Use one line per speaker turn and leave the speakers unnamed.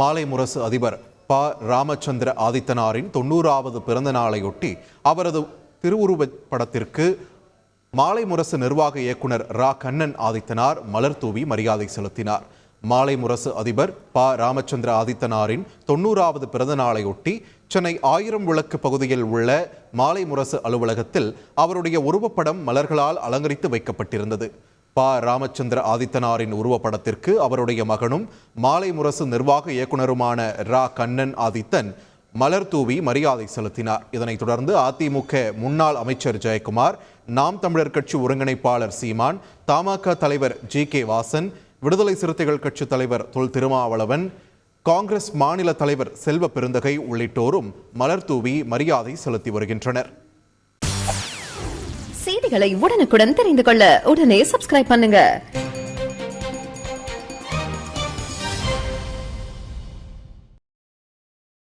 மாலை முரசு அதிபர் ப. ராமச்சந்திர ஆதித்தனாரின் 90வது பிறந்த நாளையொட்டி அவரது திருவுருவப் படத்திற்கு மாலை முரசு நிர்வாக இயக்குனர் ரா. கண்ணன் ஆதித்தனார் மலர் தூவி மரியாதை செலுத்தினார். மாலை முரசு அதிபர் ப. ராமச்சந்திர ஆதித்தனாரின் 90வது பிறந்த நாளையொட்டி சென்னை 1000 விளக்கு பகுதியில் உள்ள மாலை முரசு அலுவலகத்தில் அவருடைய உருவப்படம் மலர்களால் அலங்கரித்து வைக்கப்பட்டிருந்தது. ப. ராமச்சந்திர ஆதித்தனாரின் உருவப்படத்திற்கு அவருடைய மகனும் மாலை முரசு நிர்வாக இயக்குனருமான ரா. கண்ணன் ஆதித்தன் மலர் தூவி மரியாதை செலுத்தினார். இதனைத் தொடர்ந்து அதிமுக முன்னாள் அமைச்சர் ஜெயக்குமார், நாம் தமிழர் கட்சி ஒருங்கிணைப்பாளர் சீமான், தமாக தலைவர் ஜி.கே. வாசன், விடுதலை சிறுத்தைகள் கட்சி தலைவர் தொல் திருமாவளவன், காங்கிரஸ் மாநில தலைவர் செல்வ பெருந்தகை உள்ளிட்டோரும் மலர் தூவி மரியாதை செலுத்தி வருகின்றனர்.
செய்திகளை உடனுக்குடன் தெரிந்து கொள்ள உடனே சப்ஸ்கிரைப் பண்ணுங்க.